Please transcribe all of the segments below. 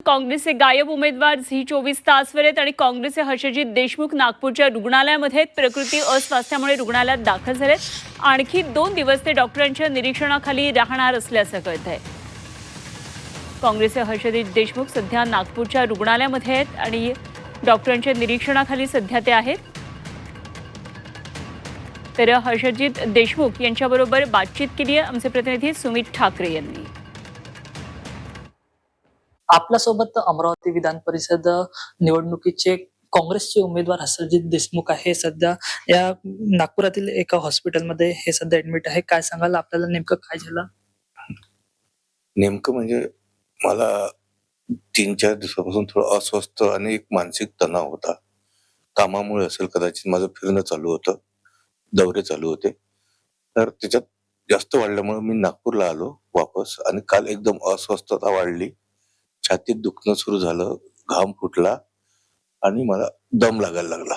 काँग्रेसचे गायब उमेदवार झी 24 तासवर आहेत आणि काँग्रेसचे हर्षजित देशमुख नागपूरच्या रुग्णालयामध्ये आहेत. प्रकृती अस्वास्थ्यामुळे रुग्णालयात दाखल झालेत. आणखी 2 दिवस ते डॉक्टरांच्या निरीक्षणाखाली राहणार असल्याचं कळतंय. काँग्रेसचे हर्षजित देशमुख सध्या नागपूरच्या रुग्णालयामध्ये आहेत आणि डॉक्टरांच्या निरीक्षणाखाली सध्या ते आहेत. तर हर्षजित देशमुख यांच्याबरोबर बातचीत केली आहे आमचे प्रतिनिधी सुमित ठाकरे यांनी. आपल्यासोबत अमरावती विधान परिषद निवडणुकीचे काँग्रेसचे उमेदवार हर्षजित देशमुख आहे. सध्या या नागपुरातील एका हॉस्पिटलमध्ये हे सध्या ऍडमिट आहे. काय सांगाल आपल्याला नेमकं काय झालं? नेमकं म्हणजे मला 3-4 दिवसापासून थोडं अस्वस्थ आणि एक मानसिक तणाव होता. कामामुळे असेल कदाचित. माझं फिरणं चालू होतं, दौरे चालू होते. तर त्याच्यात जास्त वाढल्यामुळे मी नागपूरला आलो वापस आणि काल एकदम अस्वस्थता वाढली. छातीत दुखणं सुरू झालं, घाम फुटला आणि मला दम लागायला लागला.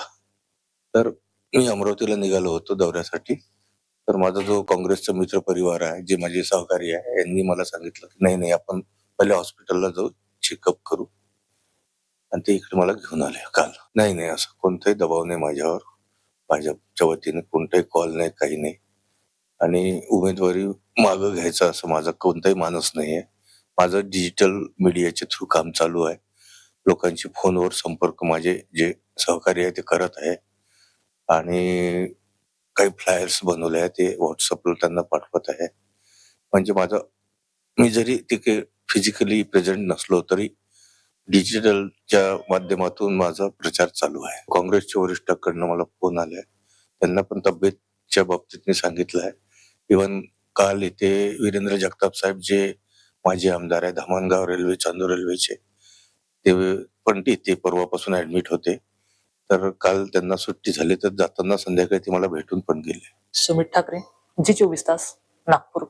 तर मी अमरावतीला निघालो होतो दौऱ्यासाठी. तर माझा जो काँग्रेसचा मित्र परिवार आहे, जे माझे सहकारी आहे, यांनी मला सांगितलं की नाही आपण पहिले हॉस्पिटलला जाऊ, चेकअप करू. आणि ते इकडे मला घेऊन आले काल. नाही असं कोणताही दबाव नाही माझ्यावर. भाजपच्या वतीने कोणताही कॉल नाही, काही नाही. आणि उमेदवारी मागं घ्यायचा असं माझा कोणताही मानस नाहीये. माझं डिजिटल मीडियाच्या थ्रू काम चालू आहे. लोकांशी फोनवर संपर्क माझे जे सहकारी आहे ते करत आहे आणि काही फ्लायर्स बनवले आहे ते व्हॉट्सअपला त्यांना पाठवत आहे. म्हणजे मी जरी तिथे फिजिकली प्रेझेंट नसलो तरी डिजिटलच्या माध्यमातून माझा प्रचार चालू आहे. काँग्रेसच्या वरिष्ठांकडनं मला फोन आलाय. त्यांना पण तब्येतच्या बाबतीत मी सांगितलं आहे. इव्हन काल इथे वीरेंद्र जगताप साहेब जे माजी आमदार आहे, धामणगाव रेल्वे, चांदूर रेल्वेचे, ते पण ते परवापासून ऍडमिट होते. तर काल त्यांना सुट्टी झाली, तर जाताना संध्याकाळी ते मला भेटून पण गेले. सुमित ठाकरे, झी 24 तास, नागपूर.